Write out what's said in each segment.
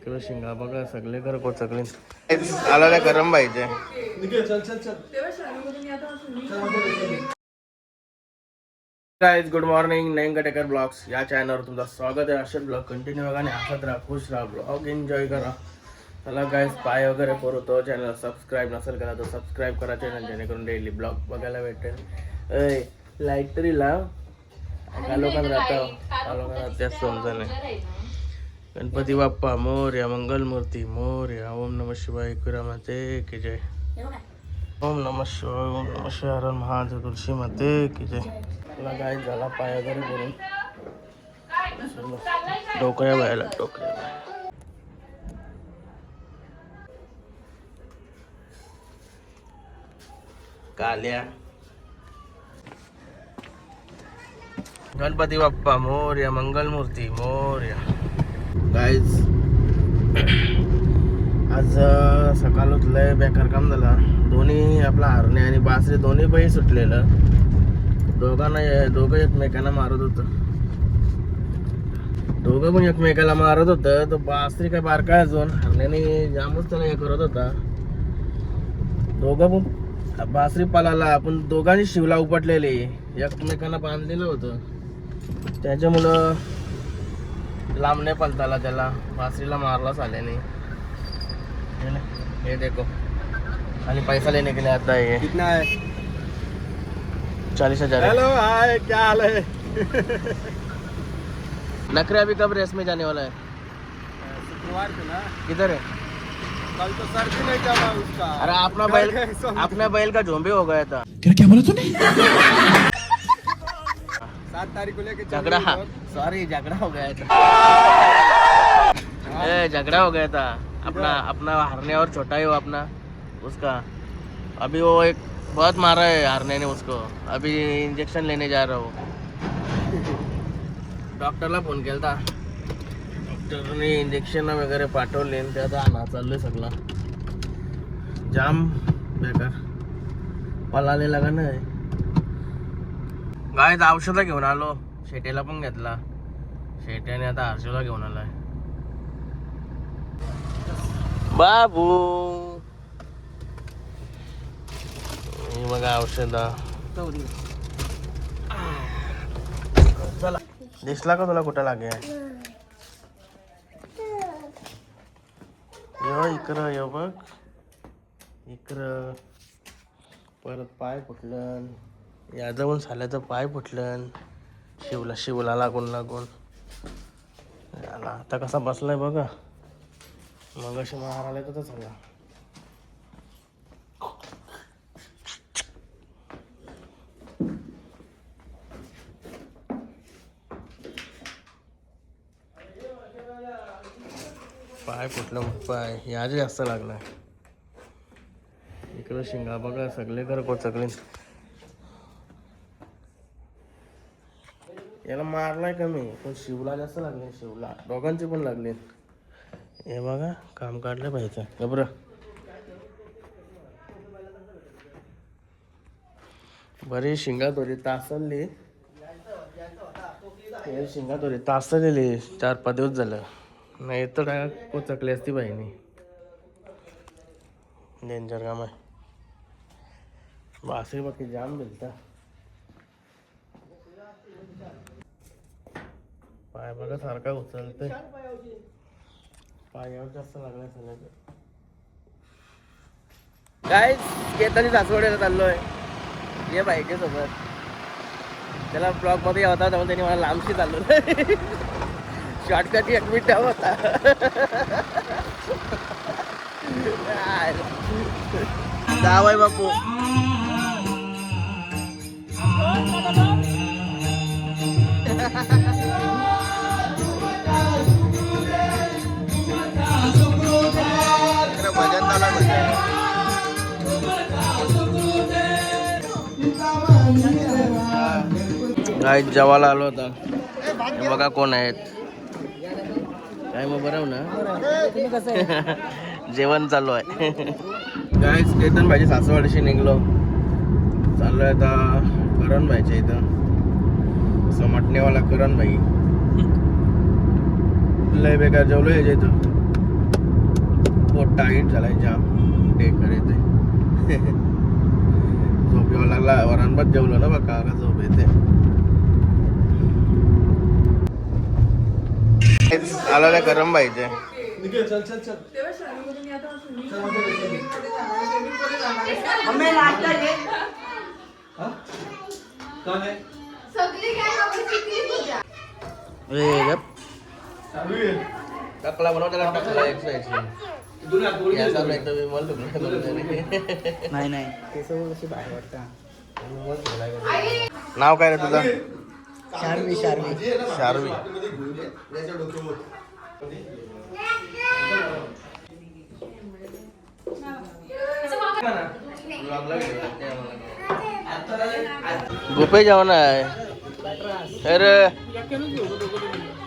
इकडे शिंगा बघा सगळे घर कोचकले आला गरम पाहिजे. गाइस गुड मॉर्निंग नयन कटेकर ब्लॉग्स या चॅनलवर तुमचं स्वागत आहे. असे ब्लॉग कंटिन्यू बघा आणि हसत राहा, खुश राहा, ब्लॉग एन्जॉय करा. चला गाइस पाय वगैरे करू. तो चॅनल सबस्क्राईब नसेल करा तर सबस्क्राईब करा चॅनल, जेणेकरून डेली ब्लॉग बघायला भेटेल. लाईट तरी लाव. का लोकांना राहता त्या समजा नाही. गणपती बाप्पा मोरया, मंगलमूर्ती मोरया. ओम नमः शिवाय एकविरा माते की जय. ओम नमः शिवाय, ओम नमः शिवाय, हर महादेव, तुळशी माते की जय. तुला काय झाला पाय वगैरे करून डोकऱ्या बायला डोकऱ्या काल्या. गणपती बाप्पा मोरया, मंगलमूर्ती मोरया. गाईज आज सकाळच लय बेकार काम झाला. दोन्ही आपला हरणे आणि बासरी दोन्ही पायी सुटलेलं. दोघं एकमेकांना मारत होतं. दोघं पण एकमेकाला मारत होतं. तर बासरी काय बारका अजून हरण्याने जामच त्याला हे करत होता. दोघं पण बासरी पालाला पण दोघांनी शिवला उपटलेले एकमेकांना बांधलेलं होतं. त्याच्यामुळं लांब नाही पलताला, त्याला बासरीला मारलाच आल्याने. ये देखो आणि पैसा लेने के लिए आता है. कितना है? 40,000. हेलो हाय, क्या हाल है? नखरे अभी कब रेस में जाने वाला है? शुक्रवार को ना. किधर है? कल तो सर भी नहीं जमा उसका. अरे अपना बैल का झोंबे हो गया था. क्या बोला तूने? 7 तारीख को लेके झगड़ा. सॉरी झगड़ा हो गया था. झगड़ा हो गया था. अपना हारने और छोटा है वो अपना उसका. अभी वो एक बहुत मारा है हारने ने उसको. अभी इंजेक्शन लेने जा रहा हूँ. डॉक्टरला फोन केला था. डॉक्टरने इंजेक्शन वगैरे पाठवले. त्याचा आणा चाललोय सगळा. जाम बेकार पलाले लगा नाही. गायत औषधं घेऊन आलो. शेटेला पण घेतला. शेट्याने आता हर्षूला घेऊन आलाय. बाबू बघा औषध. चला दिसला का तुला कुठं लागे? यो इकडं यो बघ इकडं. परत पाय फुटलं. याजवळ साल्याचं पाय फुटलं. शिवला लागून याला आता कसा बसलाय बघा. मग अशी मारायला तर झाला. पाय फुटलं. पाय याच जास्त लागलाय. इकडं शिंगा बघा सगळे घर कोचकले. याला मारलाय कमी पण शिवला जास्त लागले. शिवला दोघांचे पण लागले. हे बघा काम काढलं पाहिजे. गबर बरी शिंगातोरी तासली. शिंगातोरी तासलेली 4-5 दिवस झालं. नाही तर काय कोचकली असती बाईनी. डेंजर काम आहे. बासरी बाकी जाम भेटता. पाय बघा सारखा उचलते. पायावर जास्त लागलाय सगळं. काय केतानी सासवड्याला चाललोय. ये बाईके सोबत. त्याला ब्लॉग मध्ये होता तेव्हा त्यांनी मला लांबशी चाललो. शॉर्टकट 1 मिनिट होता. जावय बापू. भजन झाला गाय जेवायला आलो होता. बघा कोण आहेत. काय मग बरं ना. जेवण चालू आहे. गाय केतन भाजी सासवडशी निघलो. चाललोय आता करण भाईच्या इथं. समटणेवाला करण भाई लय बेकार जेवलो याच्या इथं. टाईट झालाय जाम डेकर येते झोप यावं लागला वरांबात जेवलो ना बघा का झोप येते आला गरम पाहिजे टकला बनव त्याला टकला नाही नाही नाव काय रे तुझं शार्वी शार्वी शार्वी गुपे जेवण आहे अरे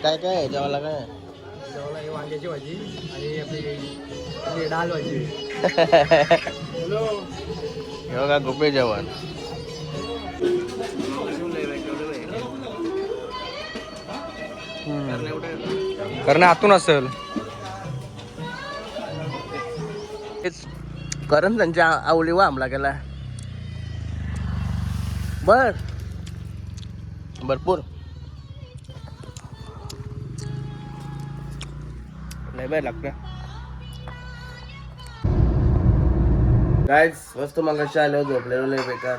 काय काय जेवायला काय वांग्याची भाजी आणि आपली डाळ भाजी हे बघा गुपे जेवण कारण आतून असेल करण त्यांच्या आवली वा हमला केला भरपूर लय बाय लागतं गाईज मस्त मगाशी आलो झोपलेलो लय बेकार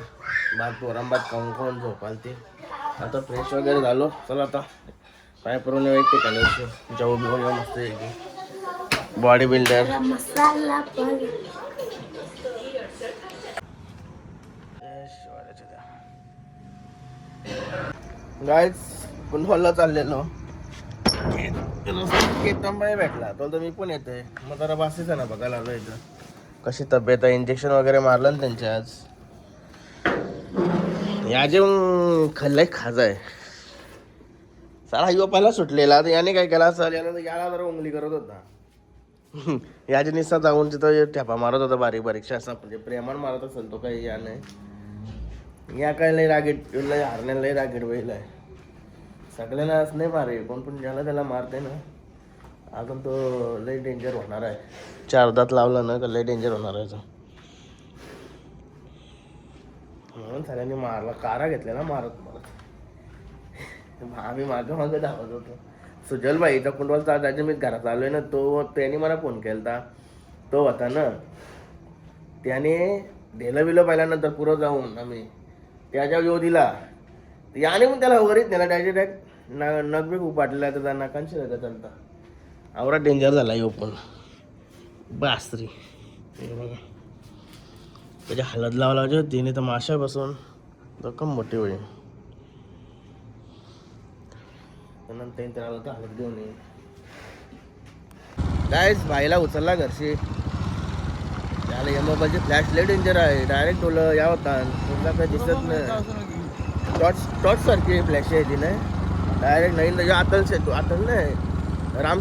भात पोरांबात खाऊन खाऊन झोपाल ते आता फ्रेश वगैरे झालो चला आता पाय पुरवणे एक ठिकाणी जाऊ बिऊन येऊ मस्त एक बॉडी बिल्डर गाईज पुन्हा चाललेलो केतंबाई भेटला तो मी पण येतोय मग जरा बासीच ना बघायला आलो इथं कशी तब्येत आहे इंजेक्शन वगैरे मारलं ना त्यांच्या आज याचे खाल्लाय खाजा आहे सारा युवा पहिला सुटलेला तर याने काय केला सर याला जरा उंगली करत होता याच्या निस्सा जाऊन तिथं ठेपा मारत होता बारीक बारीक असं म्हणजे प्रेमान मारत असेल तो काही या नाही या काय लय रागीट लय हारण्याला लय रागीट बैल आहे सगळ्यांना असं नाही मारे कोण पण ज्याला त्याला मारते ना अजून तो लय डेंजर होणार आहे चार दात लावला ना का लय डेंजर होणार आहे तो म्हणून सगळ्यांनी मारला कारा घेतलेला मारत आम्ही मागं मागं धावत होतो सुजल बाईचा कुंडवाल त्याच्या मी घरात आलोय ना तो त्याने मला फोन केला तो होता ना त्याने दिलं बिलं पाहिल्यानंतर पुरं जाऊन आम्ही त्याच्या येऊ दिला याने पण त्याला वगैरेच नेला डायरेक्ट नग बी खूप वाटलेला त्याचा नकांशी राहता चालता आवरा डेंजर झाला येऊ पण बासरी हे बघा त्याच्या हलत लावला होते तिने तर माशा बसून रक्कम मोठी होईल नंतर त्याला होतं हलत देऊ नये कायच भाईला उचलला घरशी त्याला या मोबाईलची फ्लॅश लय डेंजर आहे डायरेक्ट टोलं या होता तुला काही दिसत नाही टॉर्च सारखी फ्लॅश आहे ती नाही डायरेक्ट नाही म्हणजे आतल नाही राम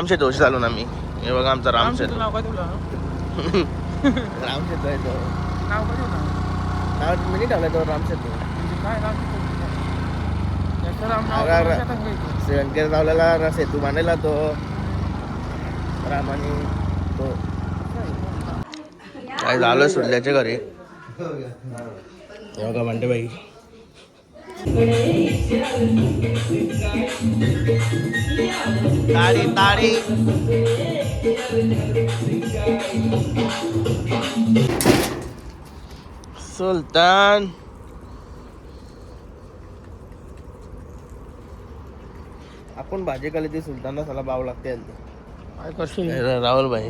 सेतू चालू ना मी हे बघा आमचा राम सेतू राम सेतू आहे तो नाव मी नाही टाकलं तो राम सेतू श्रीलंकेत लावलेला सेतू बांधायला तो रामाने तो काय झालं सुटल्याच्या घरी बघा म्हणते बाई तारी तारी सुलतान आपण भाजी खाली ती सुलतानला सला बाव लागते राहुल भाई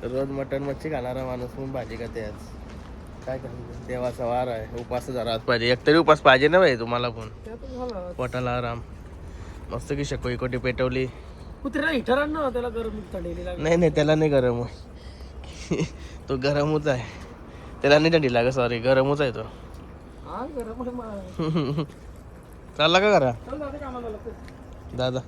रोज मटन मच्छी खाणारा माणूस म्हणून भाजी खाते आज काय करायचं देवाचा वार आहे उपास जरा पाहिजे एकतरी उपास पाहिजे ना भाई तुम्हाला पण पोटाला आराम मस्त की शकोई कोटी पेटवली नाही नाही त्याला नाही गरम तो गरमच आहे त्याला नाही थंडी लाग सॉरी गरमच आहे तो चालला का करा दादा